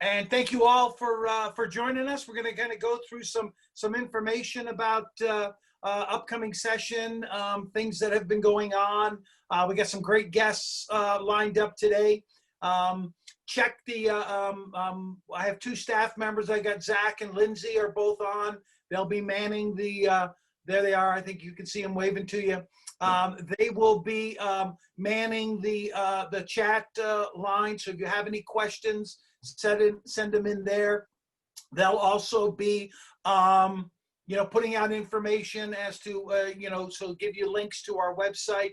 And thank you all for joining us. We're going to kind of go through some information about upcoming session, things that have been going on. We got some great guests lined up today. Check the, I have two staff members. I got Zach and Lindsay are both on. They'll be manning the, there they are. I think you can see them waving to you. They will be manning the chat line. So if you have any questions, send them in there. They'll also be, putting out information as to, so give you links to our website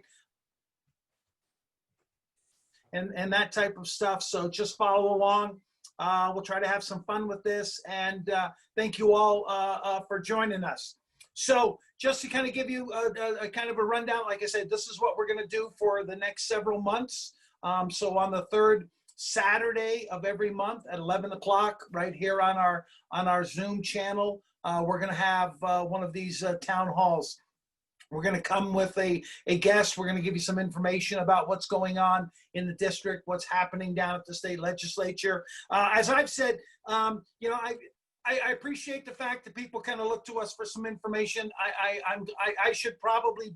and that type of stuff. So just follow along. We'll try to have some fun with this. And thank you all for joining us. So just to kind of give you a kind of a rundown, like I said, this is what we're going to do for the next several months. So on the third Saturday of every month at 11 o'clock, right here on our Zoom channel, we're going to have one of these town halls. We're going to come with a guest. We're going to give you some information about what's going on in the district, what's happening down at the state legislature. As I've said, I appreciate the fact that people kind of look to us for some information. I should probably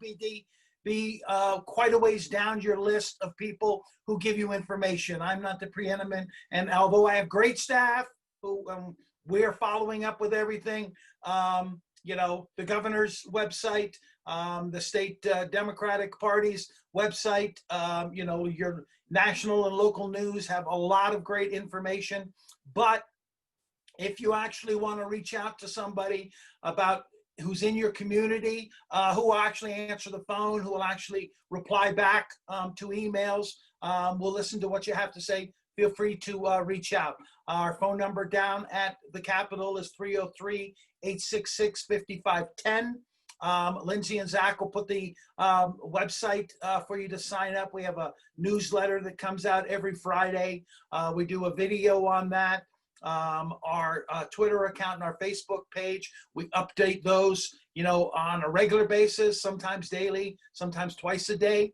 be quite a ways down your list of people who give you information. I'm not the preeminent, and although I have great staff who we are following up with everything, the governor's website, the state Democratic Party's website, your national and local news have a lot of great information. But if you actually want to reach out to somebody about who's in your community, who will actually answer the phone, who will actually reply back to emails, we'll listen to what you have to say, feel free to reach out. Our phone number down at the Capitol is 303-866-5510. Lindsay and Zach will put the website for you to sign up. We have a newsletter that comes out every Friday. We do a video on that. Our Twitter account and our Facebook page, we update those, on a regular basis, sometimes daily, sometimes twice a day.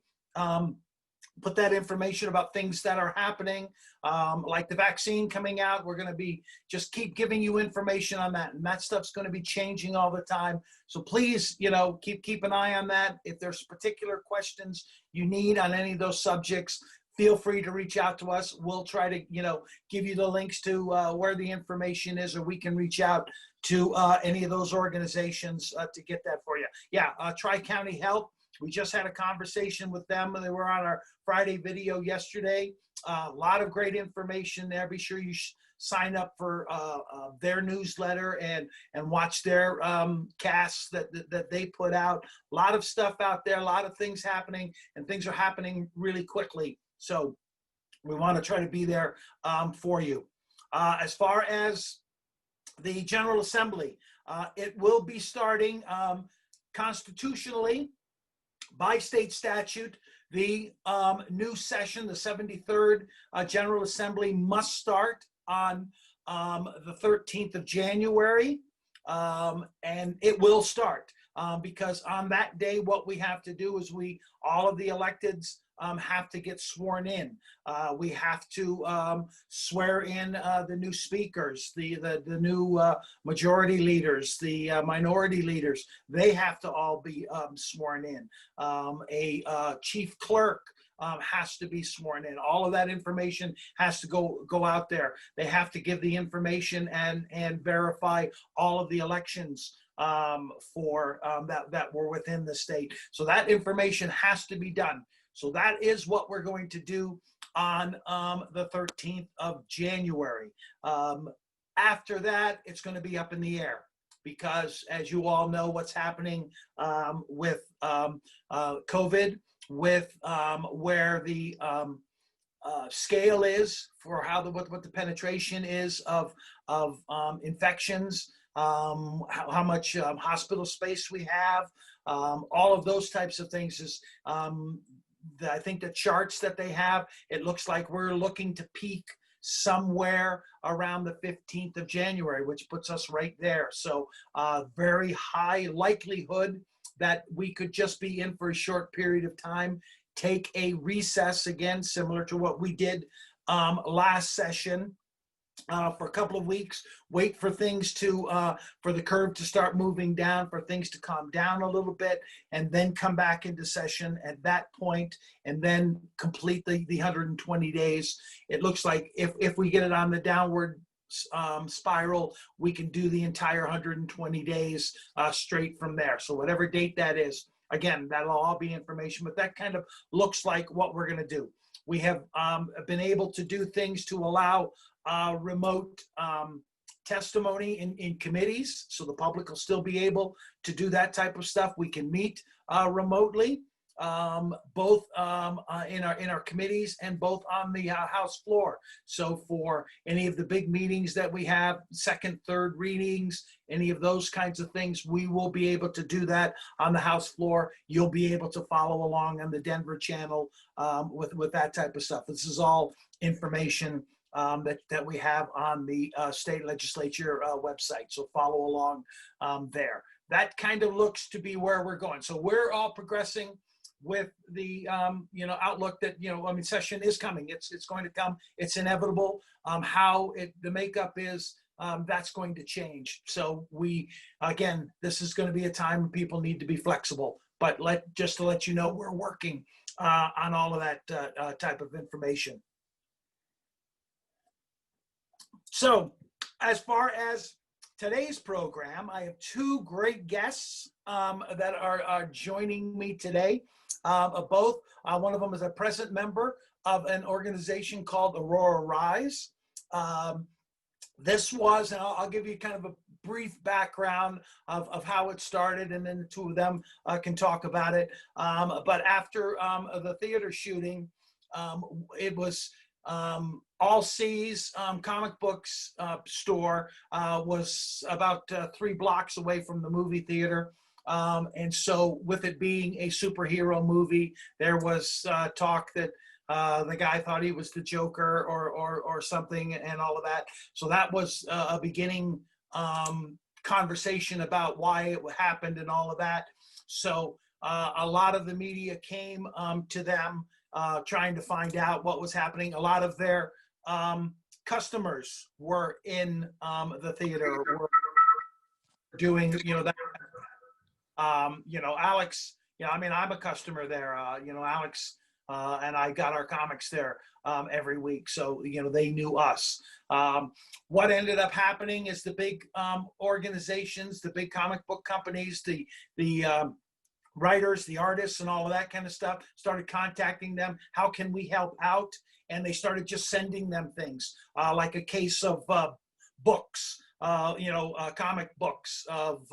Put that information about things that are happening, like the vaccine coming out. We're going to be just keep giving you information on that, and that stuff's going to be changing all the time. So please, keep an eye on that. If there's particular questions you need on any of those subjects, feel free to reach out to us. We'll try to, give you the links to where the information is, or we can reach out to any of those organizations to get that for you. Yeah, Tri-County Health. We just had a conversation with them. They were on our Friday video yesterday. A lot of great information there. Be sure you sign up for their newsletter and watch their casts that they put out. A lot of stuff out there, a lot of things happening, and things are happening really quickly. So we want to try to be there for you. As far as the General Assembly, it will be starting constitutionally by state statute. The new session, the 73rd General Assembly, must start on the 13th of January, and it will start because on that day, what we have to do is all of the electeds have to get sworn in. We have to swear in the new speakers, the new majority leaders, the minority leaders. They have to all be sworn in. A chief clerk has to be sworn in. All of that information has to go out there. They have to give the information and verify all of the elections for that were within the state. So that information has to be done. So that is what we're going to do on the 13th of January. After that, it's going to be up in the air because, as you all know, what's happening with COVID, with where the scale is for what the penetration is of infections, how much hospital space we have, all of those types of things is. I think the charts that they have, it looks like we're looking to peak somewhere around the 15th of January, which puts us right there. So very high likelihood that we could just be in for a short period of time, take a recess again, similar to what we did last session, for a couple of weeks, wait for things to, for the curve to start moving down, for things to calm down a little bit, and then come back into session at that point, and then complete the 120 days. It looks like if we get it on the downward spiral, we can do the entire 120 days straight from there. So whatever date that is, again, that'll all be information, but that kind of looks like what we're going to do. We have been able to do things to allow remote testimony in committees, so the public will still be able to do that type of stuff. We can meet remotely, both in our committees and both on the House floor. So for any of the big meetings that we have, second, third readings, any of those kinds of things, we will be able to do that on the House floor. You'll be able to follow along on the Denver channel with that type of stuff. This is all information that we have on the state legislature website. So follow along there. That kind of looks to be where we're going. So we're all progressing with the outlook that, I mean, session is coming. It's going to come. It's inevitable. How the makeup is, that's going to change. So again, this is going to be a time when people need to be flexible. But just to let you know, we're working on all of that type of information. So as far as today's program, I have two great guests that are joining me today. Both, one of them is a present member of an organization called Aurora Rise. This was, and I'll give you kind of a brief background of how it started, and then the two of them can talk about it. But after the theater shooting, it was All Seas comic books store was about 3 blocks away from the movie theater. And so with it being a superhero movie, there was talk that the guy thought he was the Joker or something and all of that. So that was a beginning conversation about why it happened and all of that. So a lot of the media came to them trying to find out what was happening. A lot of their customers were in the theater, were doing, that. Alex, I mean, I'm a customer there. Alex and I got our comics there every week. So, they knew us. What ended up happening is the big organizations, the big comic book companies, the writers, the artists, and all of that kind of stuff started contacting them. How can we help out? And they started just sending them things like a case of books, comic books of,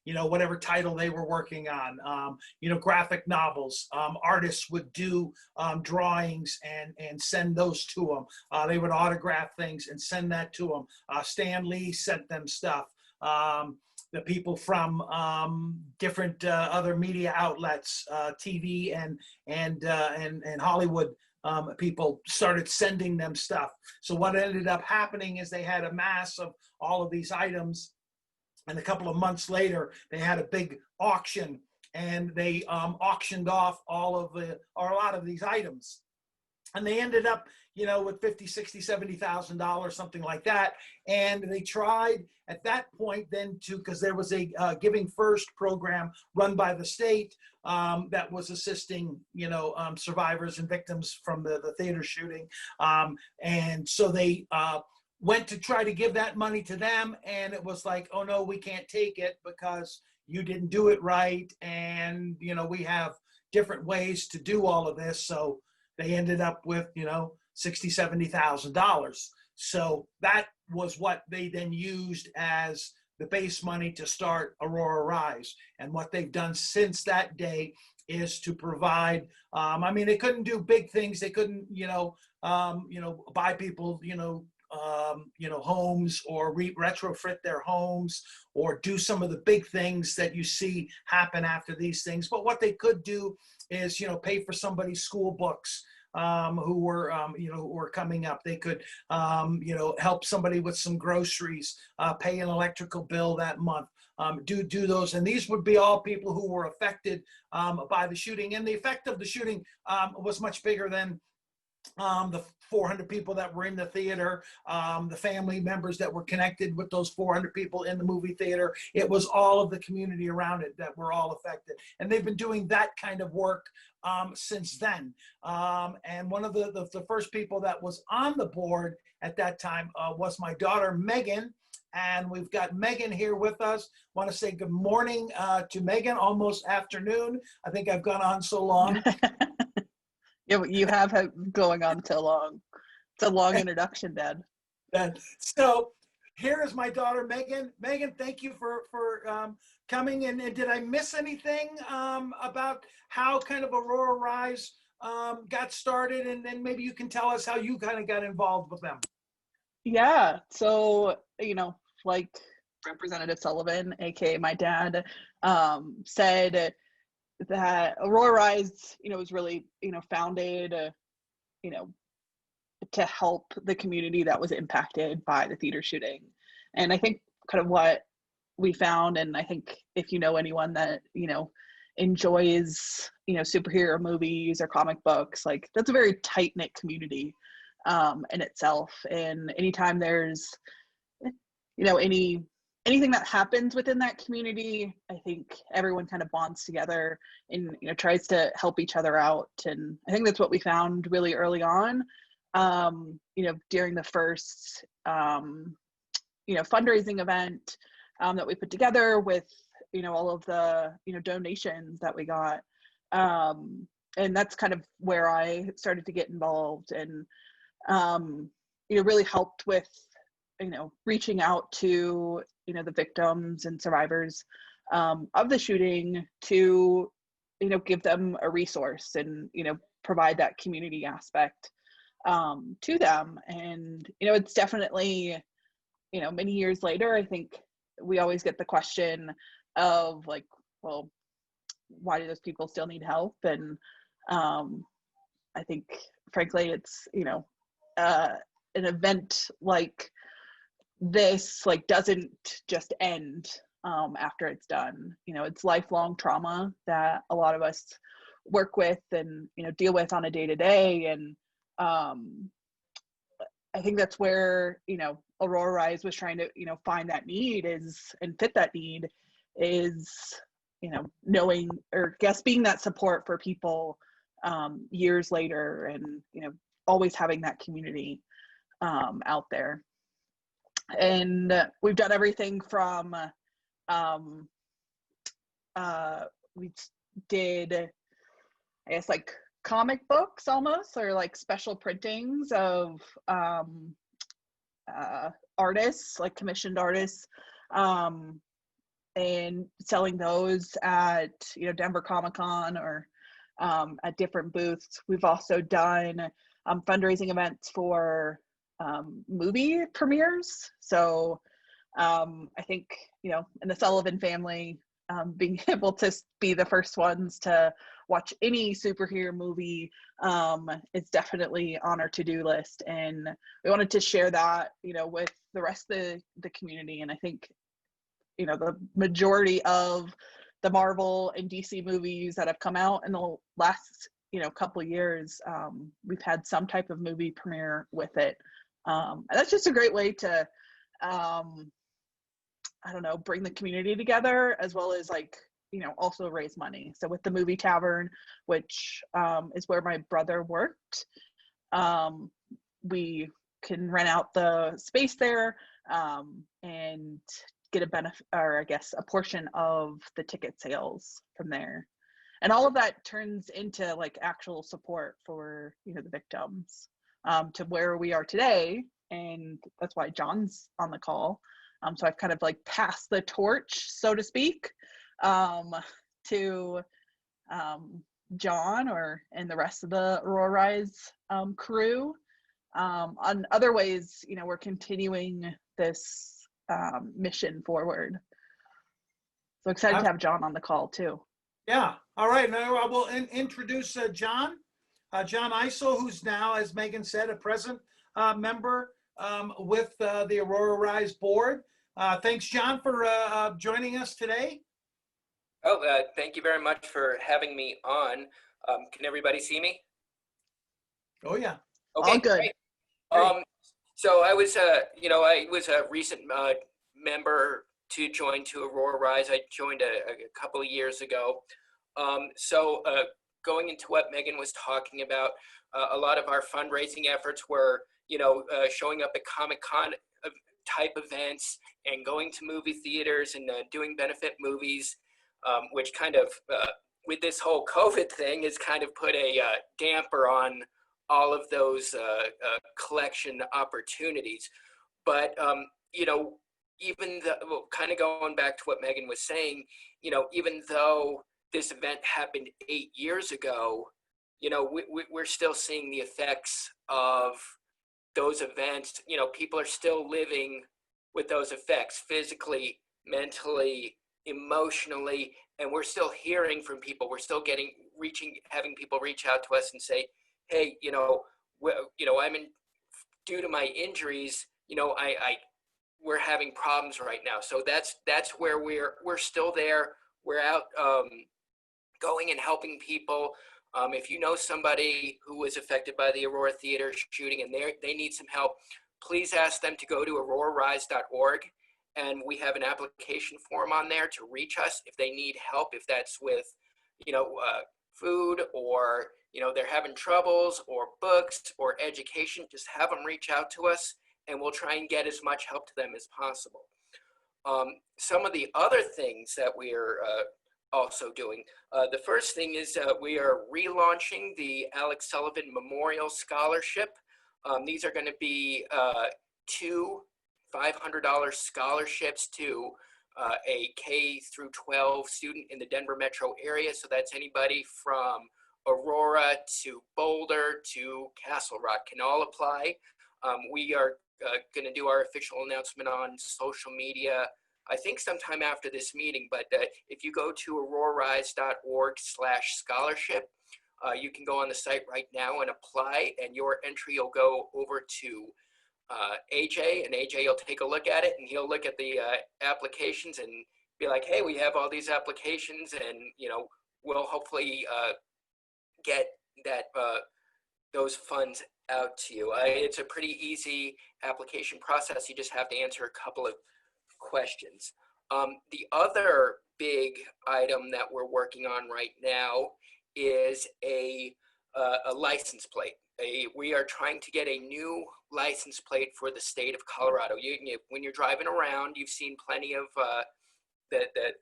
whatever title they were working on, graphic novels. Artists would do drawings and send those to them. They would autograph things and send that to them. Stan Lee sent them stuff. The people from different other media outlets, TV and Hollywood people started sending them stuff. So what ended up happening is they had a mass of all of these items, and a couple of months later, they had a big auction, and they auctioned off a lot of these items. And they ended up, with $50,000, $60,000, $70,000, something like that. And they tried at that point then because there was a Giving First program run by the state that was assisting, survivors and victims from the theater shooting. And so they went to try to give that money to them. And it was like, oh no, we can't take it because you didn't do it right. And, we have different ways to do all of this. So they ended up with, $60,000, $70,000. So that was what they then used as the base money to start Aurora Rise. And what they've done since that day is to provide, they couldn't do big things. They couldn't, buy people, homes or retrofit their homes or do some of the big things that you see happen after these things. But what they could do is, pay for somebody's school books, who were coming up. They could, help somebody with some groceries, pay an electrical bill that month, do those. And these would be all people who were affected by the shooting. And the effect of the shooting was much bigger than the 400 people that were in the theater, the family members that were connected with those 400 people in the movie theater. It was all of the community around it that were all affected. And they've been doing that kind of work since then. And one of the first people that was on the board at that time was my daughter, Megan. And we've got Megan here with us. Want to say good morning to Megan, almost afternoon. I think I've gone on so long. You have going on so long. It's a long introduction, Dad. So here is my daughter, Megan. Megan, thank you for coming in. And did I miss anything about how kind of Aurora Rise got started? And then maybe you can tell us how you kind of got involved with them. Yeah. So, like Representative Sullivan, aka my dad, said that Aurora Rise, was really, founded, to help the community that was impacted by the theater shooting. And I think kind of what we found, and I think if you know anyone that, enjoys, superhero movies or comic books, like that's a very tight-knit community in itself. And anytime there's, anything that happens within that community, I think everyone kind of bonds together and, tries to help each other out. And I think that's what we found really early on, during the first, fundraising event that we put together with, all of the, donations that we got. And that's kind of where I started to get involved and, really helped with, reaching out to, the victims and survivors of the shooting to, give them a resource and, provide that community aspect to them. And, it's definitely, many years later, I think we always get the question of like, well, why do those people still need help? And I think, frankly, it's, an event like this doesn't just end after it's done. It's lifelong trauma that a lot of us work with and deal with on a day-to-day. And I think that's where Aurora Rise was trying to find that need and fit that need is knowing or being that support for people years later, and always having that community out there. And we've done everything from we did, I guess, like comic books almost, or like special printings of artists, like commissioned artists, and selling those at Denver Comic-Con or at different booths. We've also done fundraising events for movie premieres. So I think in the Sullivan family, being able to be the first ones to watch any superhero movie is definitely on our to-do list, and we wanted to share that with the rest of the community. And I think the majority of the Marvel and DC movies that have come out in the last couple of years, we've had some type of movie premiere with it. And that's just a great way to bring the community together, as well as also raise money. So with the movie tavern, which is where my brother worked, we can rent out the space there and get a benefit, or I guess a portion of the ticket sales from there. And all of that turns into actual support for the victims to where we are today. And that's why John's on the call. So I've kind of passed the torch, so to speak, to John and the rest of the Aurora Rise crew. On other ways, we're continuing this mission forward. So excited to have John on the call too. Yeah. All right. Now I will introduce John Eisel, who's now, as Megan said, a present member with the Aurora Rise board. Thanks, John, for joining us today. Oh, thank you very much for having me on. Can everybody see me? Oh, yeah. Okay, All good. great. So I was, I was a recent member to join to Aurora Rise. I joined a couple of years ago. Going into what Megan was talking about, a lot of our fundraising efforts were, showing up at Comic-Con type events and going to movie theaters and doing benefit movies, which kind of, with this whole COVID thing, has kind of put a damper on all of those collection opportunities. But, even kind of going back to what Megan was saying, even though this event happened 8 years ago, we're still seeing the effects of those events. People are still living with those effects physically, mentally, emotionally, and we're still hearing from people. We're still having people reach out to us and say, hey, I'm due to my injuries, we're having problems right now. So that's where we're still there. We're out going and helping people. If you know somebody who was affected by the Aurora Theater shooting and they need some help, please ask them to go to aurorarise.org, and we have an application form on there to reach us if they need help, if that's with, food, or, they're having troubles, or books, or education. Just have them reach out to us, and we'll try and get as much help to them as possible. Some of the other things that we are also doing, the first thing is we are relaunching the Alex Sullivan Memorial Scholarship. These are going to be two $500 scholarships to a K through 12 student in the Denver metro area. So that's anybody from Aurora to Boulder to Castle Rock can all apply. We are going to do our official announcement on social media, I think sometime after this meeting, but if you go to aurorarise.org/scholarship, you can go on the site right now and apply, and your entry will go over to AJ, and AJ will take a look at it, and he'll look at the applications and be like, hey, we have all these applications, and we'll hopefully get that those funds out to you. It's a pretty easy application process. You just have to answer a couple of questions. The other big item that we're working on right now is a license plate. We are trying to get a new license plate for the state of Colorado. When you're driving around, you've seen plenty of the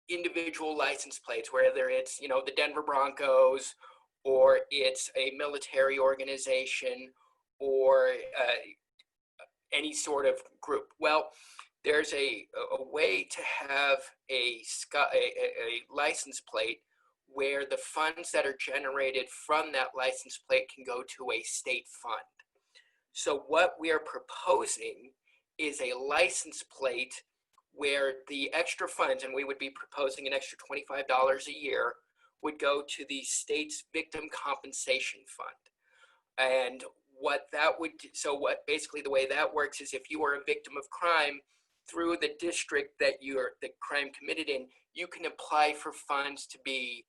individual license plates, whether it's the Denver Broncos, or it's a military organization, or any sort of group. Well, there's a way to have a license plate where the funds that are generated from that license plate can go to a state fund. So what we are proposing is a license plate where the extra funds, and we would be proposing an extra $25 a year, would go to the state's victim compensation fund. And what basically the way that works is, if you are a victim of crime through the district that the crime committed in, you can apply for funds to be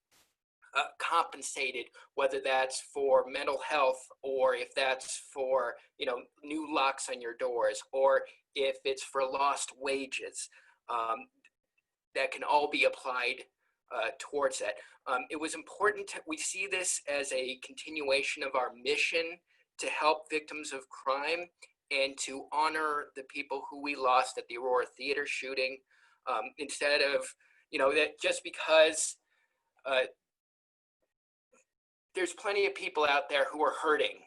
compensated, whether that's for mental health, or if that's for new locks on your doors, or if it's for lost wages. That can all be applied towards that. It was important we see this as a continuation of our mission to help victims of crime and to honor the people who we lost at the Aurora Theater shooting, instead of that just because there's plenty of people out there who are hurting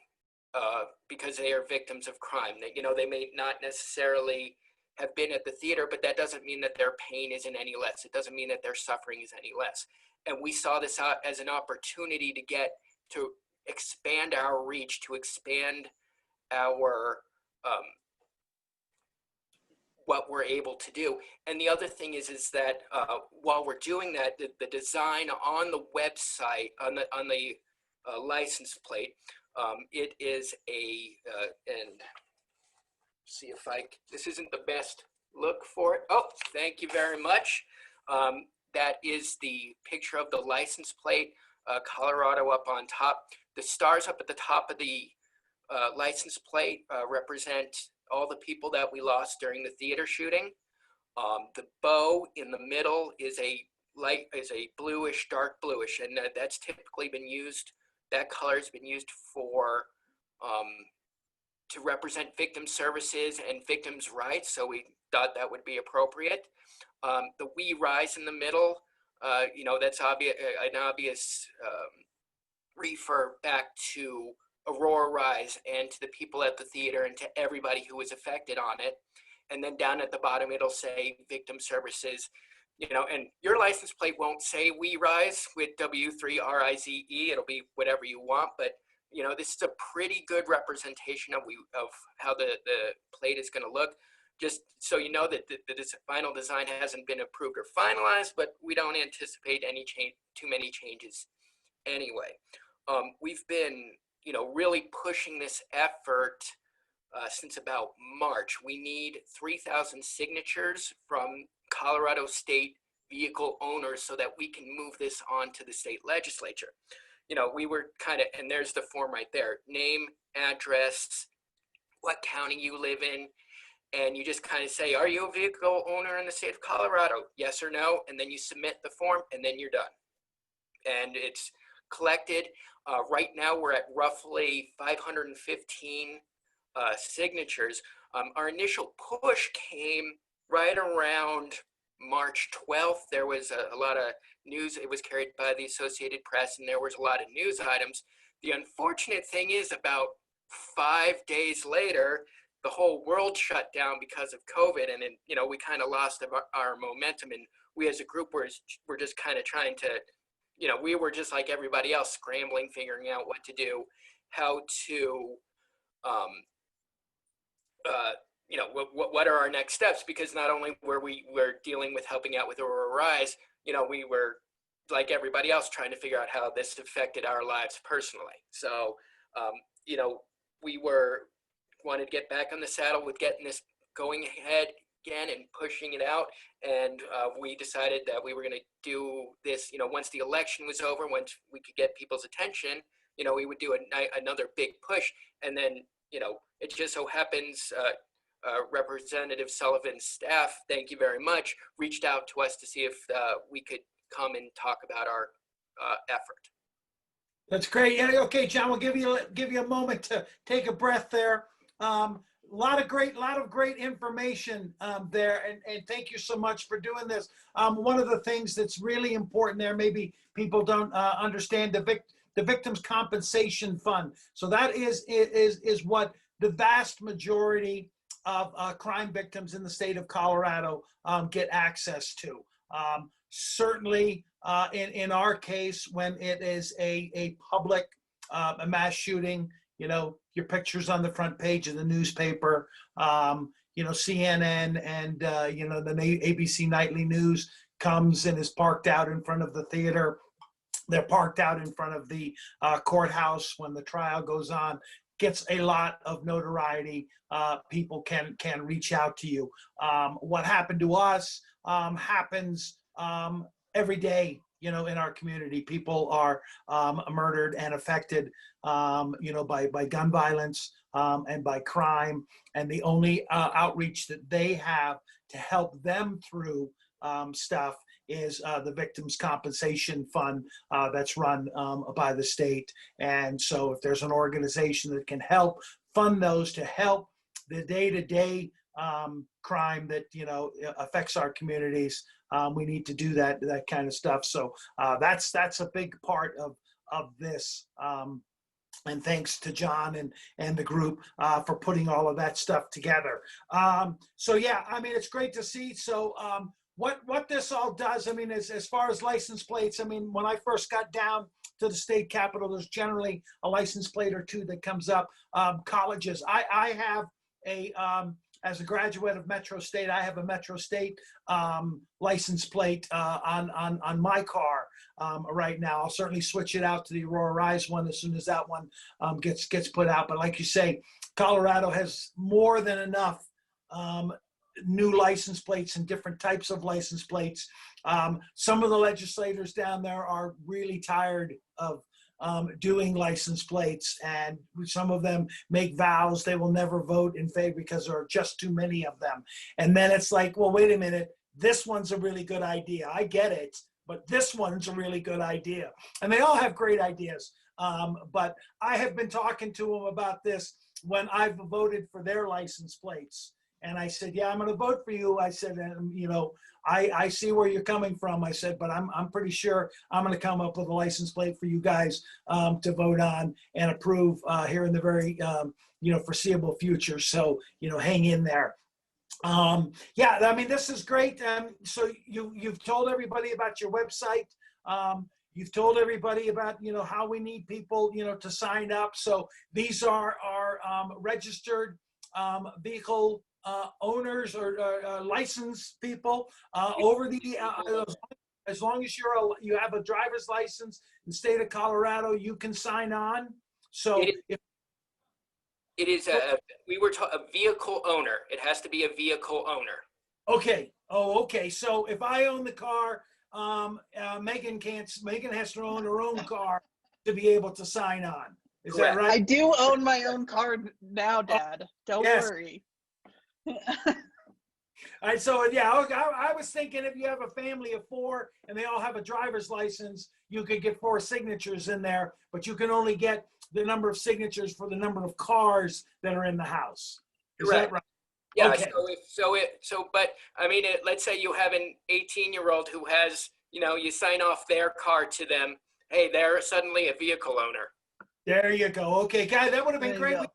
because they are victims of crime. They may not necessarily have been at the theater, but that doesn't mean that their pain isn't any less. It doesn't mean that their suffering is any less. And we saw this out as an opportunity to expand our reach, to expand our what we're able to do. And the other thing is that while we're doing that, the design on the website, on the license plate, it is and see if this isn't the best look for it. Oh, thank you very much. That is the picture of the license plate, Colorado up on top. The stars up at the top of the license plate represent all the people that we lost during the theater shooting. The bow in the middle is a bluish, dark bluish, and that's typically been used. That color has been used for to represent victim services and victims' rights. So we thought that would be appropriate. The "We Rise" in the middle, that's an obvious refer back to Aurora Rise and to the people at the theater and to everybody who was affected on it. And then down at the bottom, it'll say victim services, and your license plate won't say "We Rise" with W3RIZE. It'll be whatever you want, but this is a pretty good representation of how the plate is going to look. Just so you know that the final design hasn't been approved or finalized, but we don't anticipate too many changes anyway. We've been, really pushing this effort since about March. We need 3,000 signatures from Colorado state vehicle owners so that we can move this on to the state legislature. We were and there's the form right there: name, address, what county you live in, and you just kind of say, are you a vehicle owner in the state of Colorado? Yes or no, and then you submit the form, and then you're done. And it's collected. Right now, we're at roughly 515 signatures. Our initial push came right around March 12th. There was a lot of news. It was carried by the Associated Press, and there was a lot of news items. The unfortunate thing is, about 5 days later, the whole world shut down because of COVID, and then we kind of lost our momentum. And we as a group were just kind of trying to, we were just like everybody else, scrambling, figuring out what to do, how to what are our next steps? Because not only were we dealing with helping out with Aurora Rise, we were like everybody else trying to figure out how this affected our lives personally. So, we wanted to get back on the saddle with getting this going ahead again and pushing it out. And we decided that we were going to do this, once the election was over, once we could get people's attention, we would do another big push. And then, it just so happens, Representative Sullivan's staff, thank you very much, reached out to us to see if we could come and talk about our effort. That's great. Yeah, okay, John, we'll give you a moment to take a breath there. A lot of great information there, and thank you so much for doing this. One of the things that's really important there, maybe people don't understand, the Victims Compensation Fund. So that is what the vast majority of crime victims in the state of Colorado get access to. Certainly, in our case, when it is a public a mass shooting, your picture's on the front page of the newspaper, CNN and, the ABC Nightly News comes and is parked out in front of the theater. They're parked out in front of the courthouse when the trial goes on. Gets a lot of notoriety. People can reach out to you. What happened to us happens every day, in our community. People are murdered and affected, by gun violence and by crime. And the only outreach that they have to help them through stuff is the Victims Compensation Fund that's run by the state. And so if there's an organization that can help fund those to help the day-to-day crime that affects our communities, we need to do that kind of stuff. So that's a big part of this. And thanks to John and the group for putting all of that stuff together. So yeah, it's great to see. So what this all does, as far as license plates, when I first got down to the state capitol, there's generally a license plate or two that comes up. Colleges, I have as a graduate of Metro State, I have a Metro State license plate on my car right now. I'll certainly switch it out to the Aurora Rise one as soon as that one gets put out. But like you say, Colorado has more than enough new license plates and different types of license plates. Some of the legislators down there are really tired of doing license plates, and some of them make vows they will never vote in favor because there are just too many of them. And then it's like, well, wait a minute, this one's a really good idea. I get it, but this one's a really good idea. And they all have great ideas. But I have been talking to them about this when I've voted for their license plates. And I said, yeah, I'm going to vote for you. I said, you know, I see where you're coming from. I said, but I'm pretty sure I'm going to come up with a license plate for you guys to vote on and approve here in the very, you know, foreseeable future. So, you know, hang in there. Yeah, I mean, this is great. So you've told everybody about your website. You've told everybody about, you know, how we need people, you know, to sign up. So these are registered vehicle owners or licensed people over the as long as you have a driver's license in the state of Colorado, you can sign on. So it is a vehicle owner. It has to be a vehicle owner. Okay. Oh, okay. So if I own the car, Megan has to own her own car to be able to sign on. Is Correct. that right? I do own my own car now, Dad. Don't worry. All right, so yeah, I was thinking if you have a family of 4 and they all have a driver's license, you could get 4 signatures in there, but you can only get the number of signatures for the number of cars that are in the house. Is that right? Yeah. Okay. But I mean, let's say you have an 18-year-old who has, you know, you sign off their car to them. Hey, they're suddenly a vehicle owner. There you go. Okay, guy, that would have been There you great. go.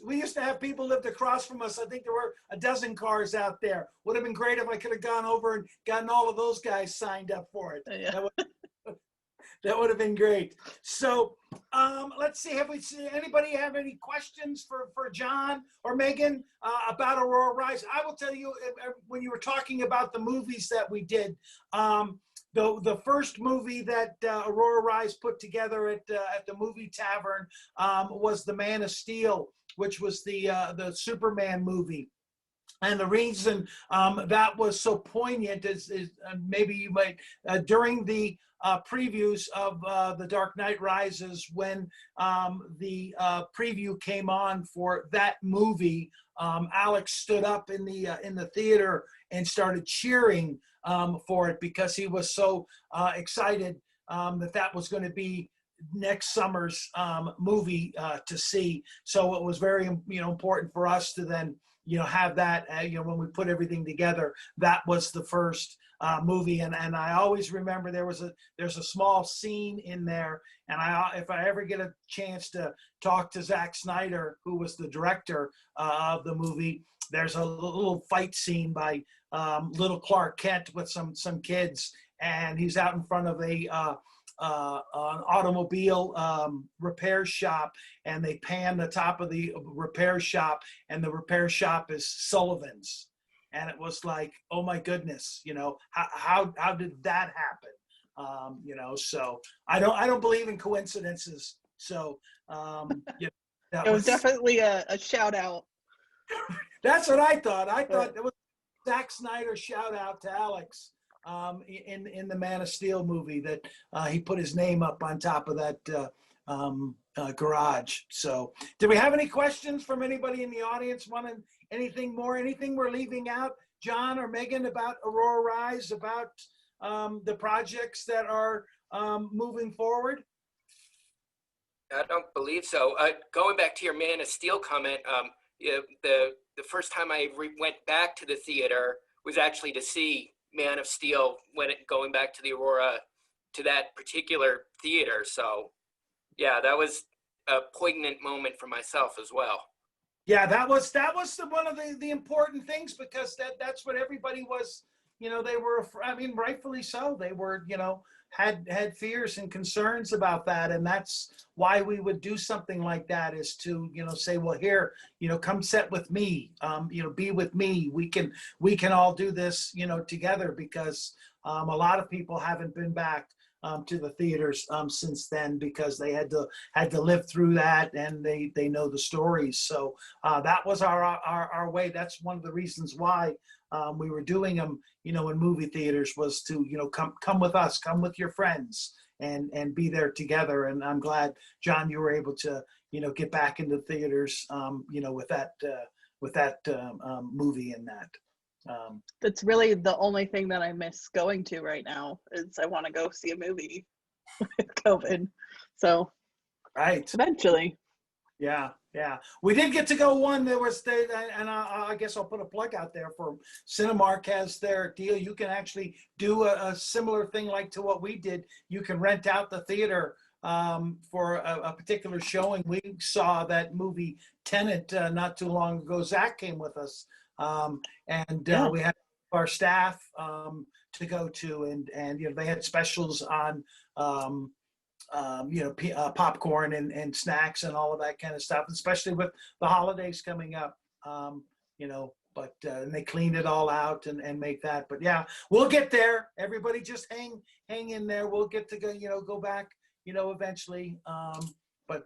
We used to have people lived across from us. I think there were a dozen cars out there. Would have been great if I could have gone over and gotten all of those guys signed up for it. Yeah. That would have been great. So let's see. Anybody have any questions for John or Megan about Aurora Rise? I will tell you, when you were talking about the movies that we did, the first movie that Aurora Rise put together at the movie tavern was The Man of Steel, which was the Superman movie. And the reason that was so poignant is maybe you might, during the previews of The Dark Knight Rises, when the preview came on for that movie, Alex stood up in the theater and started cheering for it because he was so excited that was going to be next summer's movie to see. So it was very important for us to then have that when we put everything together. That was the first movie, and I always remember there's a small scene in there, and if I ever get a chance to talk to Zack Snyder, who was the director of the movie, there's a little fight scene by little Clark Kent with some kids, and he's out in front of an automobile repair shop, and they pan the top of the repair shop, and the repair shop is Sullivan's. And it was like, oh my goodness, how did that happen? So I don't believe in coincidences. So it was definitely a shout out. That's what I thought. I thought it was Zack Snyder shout out to Alex in the Man of Steel movie, that he put his name up on top of that garage. So do we have any questions from anybody in the audience? Wanting anything more? Anything we're leaving out, John or Megan, about Aurora Rise, about the projects that are moving forward? I don't believe so. Going back to your Man of Steel comment, the first time I went back to the theater was actually to see Man of Steel going back to the Aurora, to that particular theater. So yeah, that was a poignant moment for myself as well. Yeah, that was one of the important things, because that's what everybody was, they were, I mean, rightfully so. They were, had fears and concerns about that. And that's why we would do something like that, is to, say, well, here, come sit with me, be with me. We can all do this, together, because a lot of people haven't been back to the theaters since then, because they had to live through that, and they know the stories. So that was our way. That's one of the reasons why we were doing them, in movie theaters, was to, come with us, come with your friends, and be there together. And I'm glad, John, you were able to, get back into theaters, with that movie and that. That's really the only thing that I miss going to right now is I want to go see a movie with COVID. So Right. eventually. Yeah. We did get to go one. There was, and I guess I'll put a plug out there for Cinemark has their deal. You can actually do a similar thing like to what we did. You can rent out the theater for a particular showing. We saw that movie Tenet not too long ago. Zach came with us, and we had our staff to go to, and they had specials on. Popcorn and snacks and all of that kind of stuff, especially with the holidays coming up, but and they cleaned it all out and make that. But yeah, we'll get there. Everybody just hang in there. We'll get to go back, eventually. That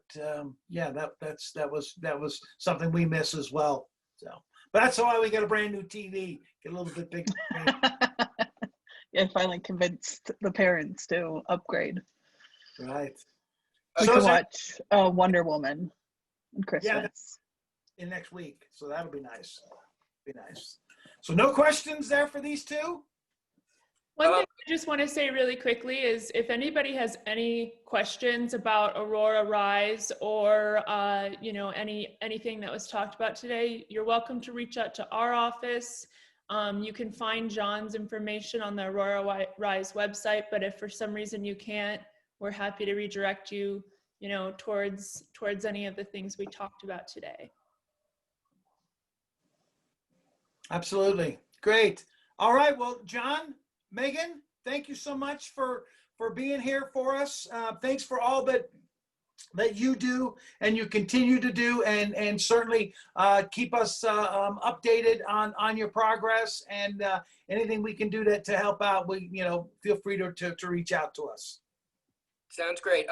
was something we miss as well. So, but that's why we got a brand new TV, get a little bit bigger. Yeah, finally convinced the parents to upgrade. Right. We can watch Wonder Woman on Christmas. In next week. So that'll be nice. So no questions there for these two? One thing I just want to say really quickly is if anybody has any questions about Aurora Rise or anything that was talked about today, you're welcome to reach out to our office. You can find John's information on the Aurora Rise website, but if for some reason you can't, we're happy to redirect you, towards any of the things we talked about today. Absolutely. Great. All right. Well, John, Megan, thank you so much for being here for us. Thanks for all that you do and you continue to do, and certainly keep us updated on your progress, and anything we can do to help out, we feel free to reach out to us. Sounds great.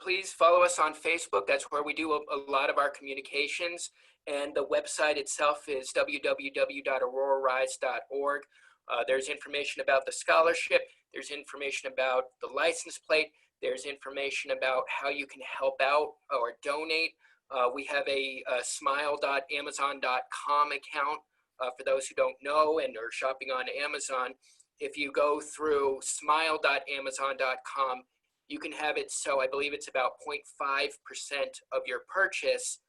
Please follow us on Facebook. That's where we do a lot of our communications. And the website itself is www.aurorarise.org. There's information about the scholarship. There's information about the license plate. There's information about how you can help out or donate. We have a smile.amazon.com account for those who don't know and are shopping on Amazon. If you go through smile.amazon.com, you can have it so I believe it's about 0.5% of your purchase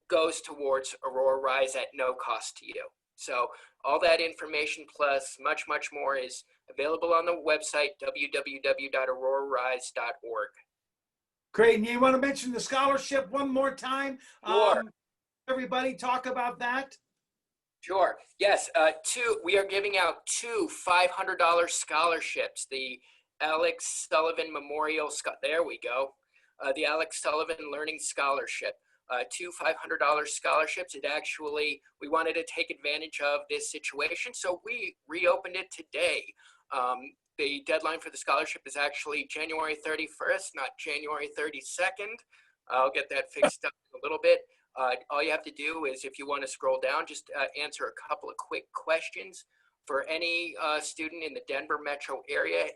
goes towards Aurora Rise at no cost to you. So all that information plus much, much more is available on the website, www.aurorarise.org. Great. And you want to mention the scholarship one more time? Sure. Everybody talk about that. Sure. Yes. We are giving out two $500 scholarships. The Alex Sullivan Memorial, there we go. The Alex Sullivan Learning Scholarship. Two $500 scholarships. We wanted to take advantage of this situation, so we reopened it today. The deadline for the scholarship is actually January 31st, not January 32nd. I'll get that fixed up in a little bit. All you have to do is, if you want to scroll down, just answer a couple of quick questions for any student in the Denver metro area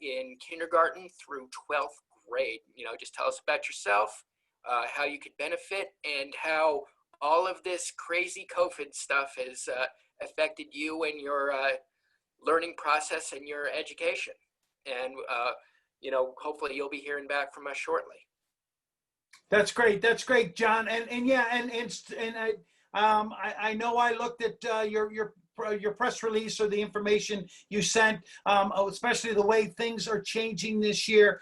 in kindergarten through 12th grade. Just tell us about yourself, how you could benefit, and how all of this crazy COVID stuff has affected you and your learning process and your education. And, hopefully you'll be hearing back from us shortly. That's great. That's great, John. I know I looked at your press release or the information you sent, especially the way things are changing this year.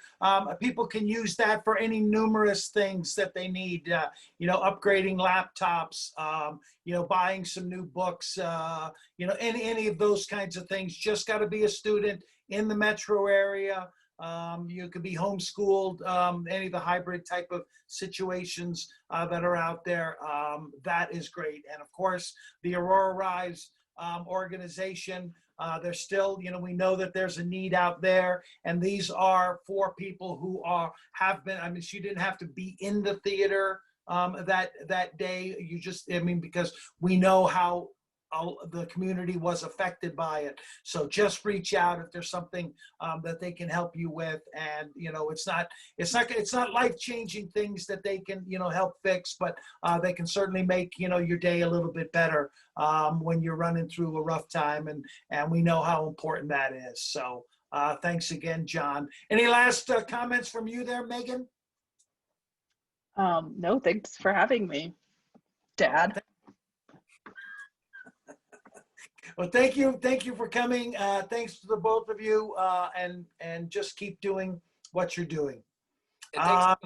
People can use that for any numerous things that they need, upgrading laptops, buying some new books, any of those kinds of things. Just got to be a student in the metro area. You could be homeschooled, any of the hybrid type of situations that are out there. That is great. And of course, the Aurora Rise organization, there's still, we know that there's a need out there, and these are for people who she didn't have to be in the theater that day. Because we know how the community was affected by it. So just reach out if there's something that they can help you with. And, it's not life-changing things that they can, help fix, but they can certainly make, your day a little bit better when you're running through a rough time. And we know how important that is. So thanks again, John. Any last comments from you there, Megan? No, thanks for having me, Dad. Well, thank you for coming. Thanks to the both of you, and just keep doing what you're doing. And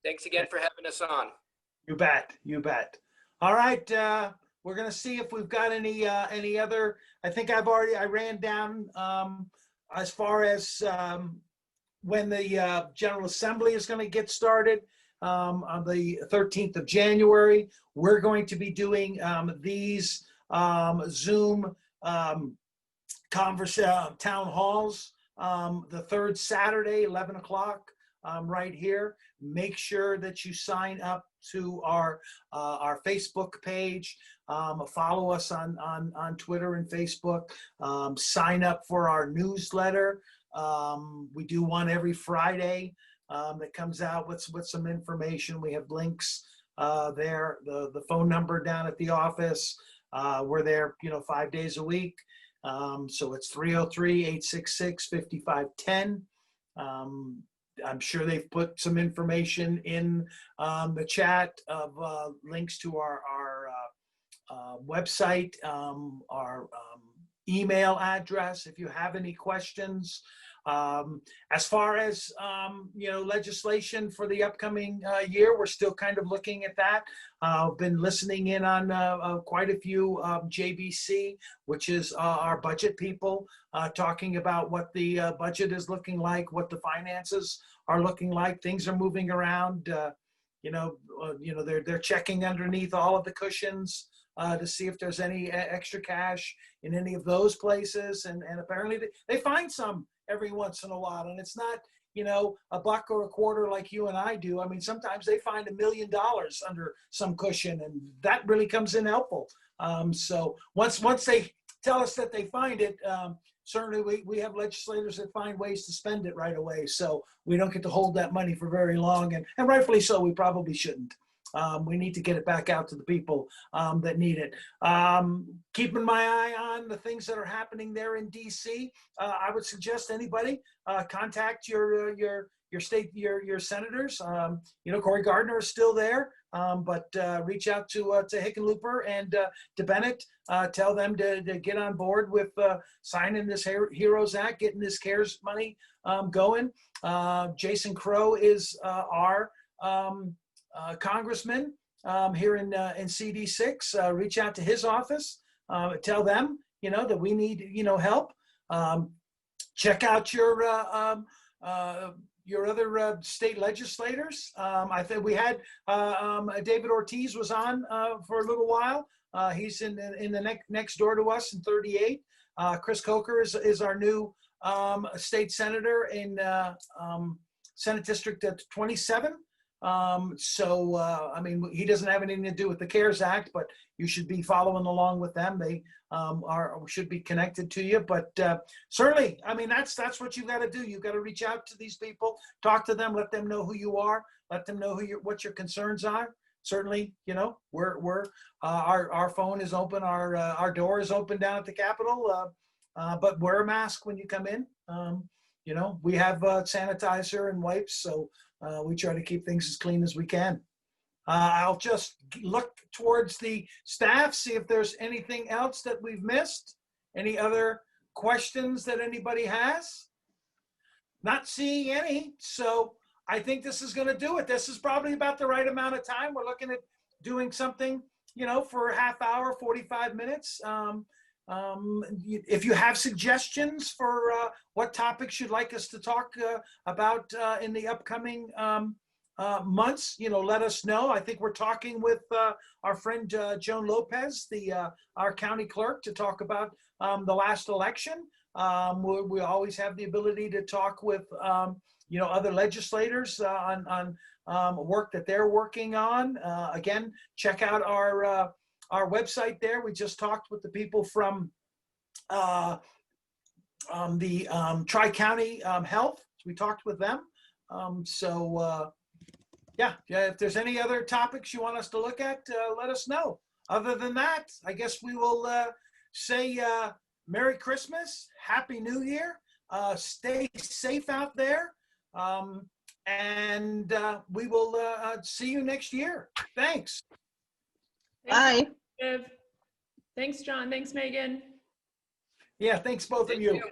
thanks again for having us on. You bet. All right, we're gonna see if we've got any other. I think I ran down as far as when the General Assembly is going to get started on the 13th of January. We're going to be doing these Zoom town halls the third Saturday, 11 o'clock, right here. Make sure that you sign up to our Facebook page. Follow us on Twitter and Facebook. Sign up for our newsletter. We do one every Friday that comes out with some information. We have links there. The phone number down at the office. We're there, 5 days a week. So it's 303-866-5510. I'm sure they've put some information in the chat of links to our website, our email address if you have any questions. As far as legislation for the upcoming year, we're still kind of looking at that. I've been listening in on quite a few JBC, which is our budget people, talking about what the budget is looking like, what the finances are looking like. Things are moving around. They're checking underneath all of the cushions to see if there's any extra cash in any of those places, and apparently they find some every once in a while, and it's not a buck or a quarter like you and I do. I mean, sometimes they find $1 million under some cushion, and that really comes in helpful. So once they tell us that they find it, certainly we have legislators that find ways to spend it right away, so we don't get to hold that money for very long, and rightfully so. We probably shouldn't. We need to get it back out to the people that need it. Keeping my eye on the things that are happening there in DC. I would suggest anybody contact your state, your senators. Cory Gardner is still there, but reach out to Hickenlooper and to Bennett. Tell them to get on board with signing this HEROES Act, getting this CARES money going. Jason Crow is our congressman here in CD6. Reach out to his office. Tell them, that we need, help. Check out your other state legislators. I think we had David Ortiz was on for a little while. He's in the next door to us in 38. Chris Coker is our new state senator in Senate District 27. He doesn't have anything to do with the CARES Act, but you should be following along with them. They should be connected to you. But certainly, that's what you got to do. You got to reach out to these people, talk to them, let them know who you are, let them know what your concerns are. Certainly, we're our phone is open, our door is open down at the Capitol. But wear a mask when you come in. We have sanitizer and wipes, so we try to keep things as clean as we can. I'll just look towards the staff, see if there's anything else that we've missed. Any other questions that anybody has? Not seeing any, so I think this is going to do it. This is probably about the right amount of time. We're looking at doing something, for a half hour, 45 minutes. If you have suggestions for what topics you'd like us to talk about in the upcoming months, let us know. I think we're talking with our friend Joan Lopez, our county clerk, to talk about the last election. We always have the ability to talk with other legislators on work that they're working on. Again, check out our our website there. We just talked with the people from the Tri-County Health. We talked with them. Yeah, if there's any other topics you want us to look at, let us know. Other than that, I guess we will say Merry Christmas, Happy New Year. Stay safe out there. And we will see you next year. Thanks. Bye. Thanks, John. Thanks, Megan. Yeah, thanks both of Thank you. you.